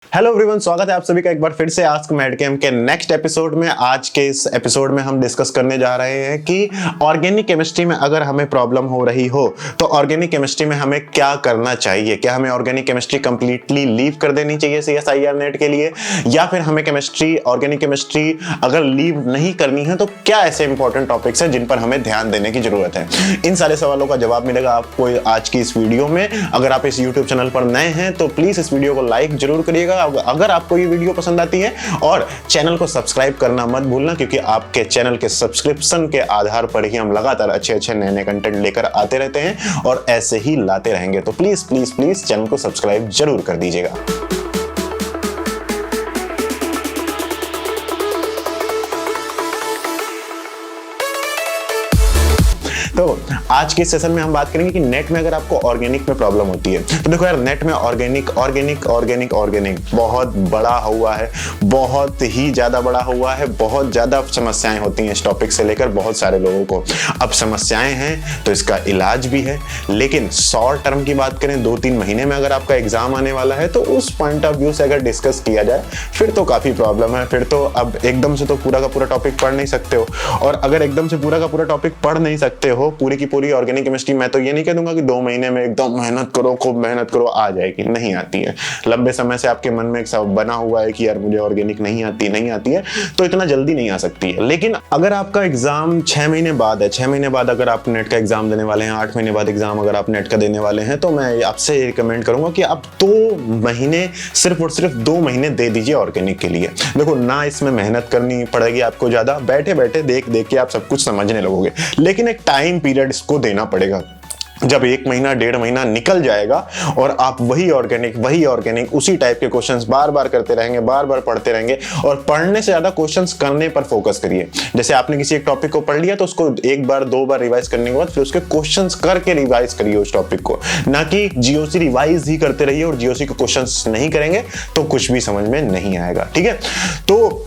Hello everyone, स्वागत है आप सभी का एक बार फिर से आस्क मैडकेम के नेक्स्ट एपिसोड में। आज के इस एपिसोड में हम डिस्कस करने जा रहे हैं कि ऑर्गेनिक केमिस्ट्री में अगर हमें प्रॉब्लम हो रही हो तो ऑर्गेनिक केमिस्ट्री में हमें क्या करना चाहिए। क्या हमें ऑर्गेनिक केमिस्ट्री कंप्लीटली लीव कर देनी चाहिए CSIR नेट के लिए, या फिर हमें ऑर्गेनिक केमिस्ट्री अगर लीव नहीं करनी है तो क्या ऐसे इंपॉर्टेंट टॉपिक्स हैं जिन पर हमें ध्यान देने की जरूरत है। इन सारे सवालों का जवाब मिलेगा आपको आज की इस वीडियो में। अगर आप इस यूट्यूब चैनल पर नए हैं तो प्लीज इस वीडियो को लाइक जरूर करिएगा अगर आपको ये वीडियो पसंद आती है, और चैनल को सब्सक्राइब करना मत भूलना, क्योंकि आपके चैनल के सब्सक्रिप्शन के आधार पर ही हम लगातार अच्छे नए कंटेंट लेकर आते रहते हैं और ऐसे ही लाते रहेंगे। तो प्लीज प्लीज प्लीज चैनल को सब्सक्राइब जरूर कर दीजिएगा। तो आज के सेशन में हम बात करेंगे कि नेट में अगर आपको ऑर्गेनिक में प्रॉब्लम होती है तो देखो यार, नेट में ऑर्गेनिक बहुत बड़ा हुआ है, बहुत ही ज्यादा बड़ा हुआ है। बहुत ज्यादा समस्याएं होती हैं इस टॉपिक से लेकर बहुत सारे लोगों को। अब समस्याएं हैं तो इसका इलाज भी है, लेकिन शॉर्ट टर्म की बात करें 2-3 महीने में अगर आपका एग्जाम आने वाला है तो उस पॉइंट ऑफ व्यू से अगर डिस्कस किया जाए फिर तो काफी प्रॉब्लम है। फिर तो अब एकदम से तो पूरा का पूरा टॉपिक पढ़ नहीं सकते हो, और अगर एकदम से पूरा का पूरा टॉपिक पढ़ नहीं सकते हो पूरी की पूरी ऑर्गेनिक केमिस्ट्री, मैं तो ये नहीं कह दूंगा कि 2 महीने में एकदम मेहनत करो, खूब मेहनत करो, आ जाएगी। नहीं आती है। लंबे समय से आपके मन में एक सब बना हुआ है कि यार मुझे ऑर्गेनिक नहीं आती है, तो इतना जल्दी नहीं आ सकती है। लेकिन अगर आपका एग्जाम 6 महीने बाद है, 6 महीने बाद अगर आप नेट का एग्जाम देने वाले हैं, 8 महीने बाद एग्जाम अगर आप नेट का देने वाले हैं, तो मैं आपसे रिकमेंड करूंगा कि आप 2 महीने सिर्फ और सिर्फ 2 महीने दे दीजिए ऑर्गेनिक के लिए। देखो ना, इसमें मेहनत करनी पड़ेगी आपको ज्यादा, बैठे बैठे देख के आप सब कुछ समझने लगोगे, लेकिन एक टाइम पीरियड इसको देना पड़ेगा। जब 1 महीना 1.5 महीना निकल जाएगा और आप वही ऑर्गेनिक उसी टाइप के क्वेश्चंस बार बार करते रहेंगे, बार बार पढ़ते रहेंगे, और पढ़ने से ज्यादा क्वेश्चंस करने पर फोकस करिए। जैसे आपने किसी एक टॉपिक को पढ़ लिया तो उसको 1 बार 2 बार रिवाइज करने के बाद फिर उसके क्वेश्चंस करके रिवाइज करिए उस टॉपिक को, ना कि GOC रिवाइज ही करते रहिए और GOC के क्वेश्चंस नहीं करेंगे तो कुछ भी समझ में नहीं आएगा। ठीक है, तो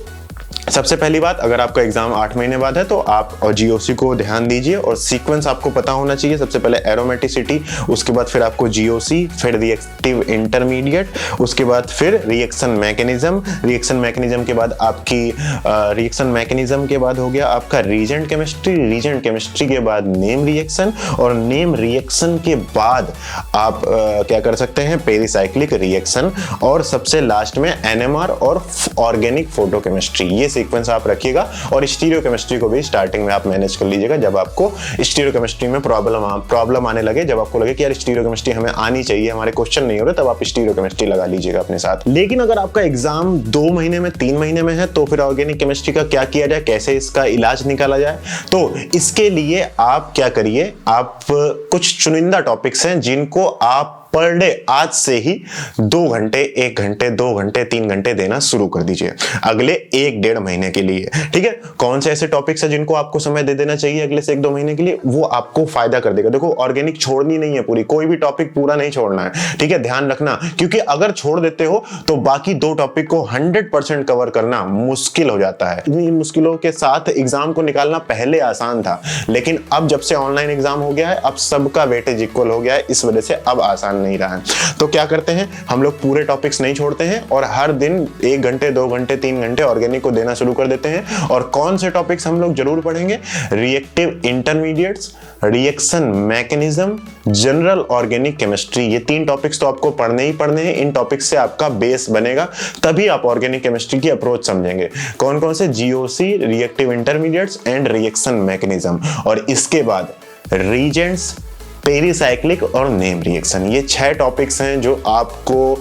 सबसे पहली बात, अगर आपका एग्जाम 8 महीने बाद है तो आप GOC को ध्यान दीजिए, और सीक्वेंस आपको पता होना चाहिए। सबसे पहले एरोमेटिसिटी, उसके बाद फिर आपको GOC, फिर रिएक्टिव इंटरमीडिएट, उसके बाद फिर रिएक्शन मैकेनिज्म के बाद आपकी रिएक्शन मैकेनिज्म के बाद हो गया आपका रीजेंट केमिस्ट्री के बाद नेम रिएक्शन, और नेम रिएक्शन के बाद आप क्या कर सकते हैं, पेरिसाइक्लिक रिएक्शन, और सबसे लास्ट में NMR और ऑर्गेनिक फोटोकेमिस्ट्री। ये सीक्वेंस आप रखिएगा, और स्टीरियोकेमिस्ट्री को भी स्टार्टिंग में आप मैनेज कर लीजिएगा। जब आपको स्टीरियोकेमिस्ट्री में प्रॉब्लम आने लगे, जब आपको लगे कि यार स्टीरियोकेमिस्ट्री हमें आनी चाहिए, हमारे क्वेश्चन नहीं हो रहे, तब आप स्टीरियोकेमिस्ट्री लगा लीजिएगा अपने साथ। लेकिन अगर आपका एग्जाम 2 महीने में 3 महीने में है तो फिर ऑर्गेनिक केमिस्ट्री का क्या किया जाए, कैसे इसका इलाज निकाला जाए। तो इसके लिए आप क्या करिए, आप कुछ चुनिंदा टॉपिक्स हैं जिनको आप पर डे आज से ही 2 घंटे, 1 घंटे, 2 घंटे, 3 घंटे देना शुरू कर दीजिए अगले 1-1.5 महीने के लिए। ठीक है, कौन से ऐसे टॉपिक्स हैं जिनको आपको समय दे देना चाहिए अगले से 1-2 महीने के लिए, वो आपको फायदा कर देगा। देखो, ऑर्गेनिक छोड़नी नहीं है पूरी, कोई भी टॉपिक पूरा नहीं छोड़ना है। ठीक है, ध्यान रखना, क्योंकि अगर छोड़ देते हो तो बाकी 2 टॉपिक को 100% कवर करना मुश्किल हो जाता है। इन मुश्किलों के साथ एग्जाम को निकालना पहले आसान था, लेकिन अब जब से ऑनलाइन एग्जाम हो गया है, अब सबका वेटेज इक्वल हो गया है, इस वजह से अब आसान नहीं रहा है। तो क्या करते हैं हम लोग, पूरे टॉपिक्स नहीं छोड़ते हैं और हर दिन 1 घंटे, 2 घंटे, 3 घंटे ऑर्गेनिक को देना शुरू कर देते हैं। और कौन से टॉपिक्स हम लोग जरूर पढ़ेंगे, reactive intermediates, reaction mechanism, general organic chemistry. ये 3 टॉपिक्स तो आपको पढ़ने ही पढ़ने हैं। इन टॉपिक्स से आपका बेस बनेगा, तभी आप ऑर्गेनिक केमिस्ट्री की अप्रोच समझेंगे। कौन कौन से, GOC, reactive intermediates and reaction mechanism, और इसके बाद रीजेंट्स, पेरिसाइक्लिक और नेम रिएक्शन। ये 6 टॉपिक्स हैं जो आपको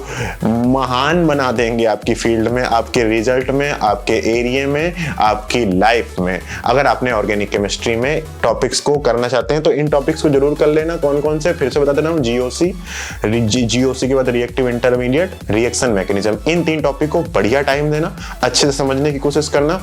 महान बना देंगे आपकी फील्ड में, आपके रिजल्ट में, आपके एरिया में, आपकी लाइफ में। अगर आपने ऑर्गेनिक केमिस्ट्री में टॉपिक्स को करना चाहते हैं तो इन टॉपिक्स को जरूर कर लेना। कौन कौन से, फिर से बता देना हूं, GOC के बाद रिएक्टिव इंटरमीडिएट, रिएक्शन मैकेनिज्म। इन 3 टॉपिक को बढ़िया टाइम देना, अच्छे से समझने की कोशिश करना।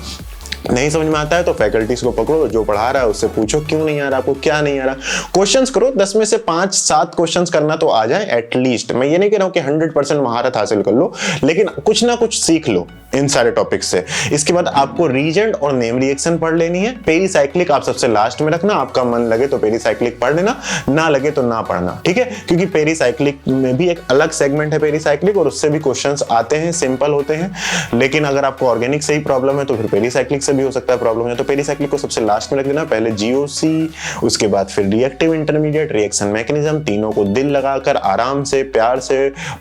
नहीं समझ में आता है तो फैकल्टीज को पकड़ो, जो पढ़ा रहा है उससे पूछो क्यों नहीं आ रहा, आपको क्या नहीं आ रहा। क्वेश्चंस करो, 10 में से 5-7 क्वेश्चंस करना तो आ जाए एटलीस्ट। मैं ये नहीं कह रहा हूं कि 100% महारत हासिल कर लो, लेकिन कुछ ना कुछ सीख लो। इन सारे टॉपिक से। इसके बाद आपको रीजेंट और नेम रिएक्शन पढ़ लेनी है। पेरीसाइक्लिक आप सबसे लास्ट में रखना, आपका मन लगे तो पेरीसाइक्लिक पढ़ लेना, ना लगे तो ना पढ़ना, ठीक है, क्योंकि पेरीसाइक्लिक में भी एक अलग सेगमेंट है पेरीसाइक्लिक, और उससे भी क्वेश्चंस आते हैं, सिंपल होते हैं। लेकिन अगर आपको ऑर्गेनिक से ही प्रॉब्लम है तो फिर पेरीसाइक्लिक से भी हो सकता है प्रॉब्लम है, तो पेरीसाइक्लिक को सबसे लास्ट में रख देना, पहले जीओसी, उसके बाद फिर रिएक्टिव इंटरमीडिएट, रिएक्शन मैकेनिज्म, तीनों को दिल लगाकर आराम से प्यार से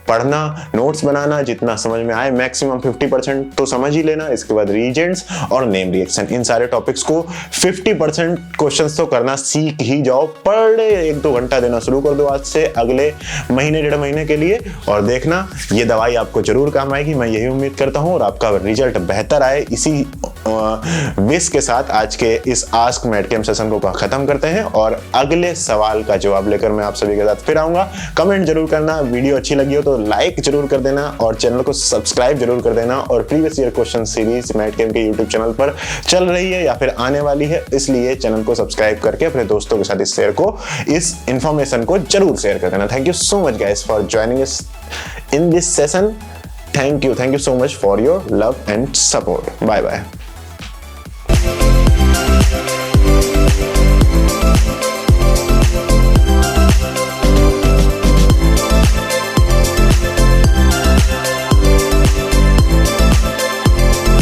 पढ़ना, नोट्स बनाना, जितना समझ में आए मैक्सिमम 50% तो समझ ही लेना। इसके बाद रीजेंट्स और नेम रिएक्शन, इन सारे टॉपिक्स को 50% क्वेश्चंस तो करना सीख ही जाओ। पर डे 1-2 घंटा देना शुरू कर दो आज से अगले महीने 1.5 महीने के लिए, और देखना ये दवाई आपको जरूर काम आएगी, मैं यही उम्मीद करता हूं, और आपका रिजल्ट बेहतर आए। इसी विश के साथ आज के इस आस्क मैडकेम सेशन को खत्म करते हैं, और अगले सवाल का जवाब लेकर मैं आप सभी के साथ फिर आऊंगा। कमेंट जरूर करना, वीडियो अच्छी लगी हो तो लाइक जरूर कर देना, और चैनल को सब्सक्राइब जरूर कर देना। और प्रीवियस ईयर क्वेश्चन सीरीज मैडकेम के यूट्यूब चैनल पर चल रही है या फिर आने वाली है, इसलिए चैनल को सब्सक्राइब करके अपने दोस्तों के साथ इस इंफॉर्मेशन को जरूर शेयर कर देना। Thank you so much guys for joining us in this session. Thank you so much for your love and support. Bye bye.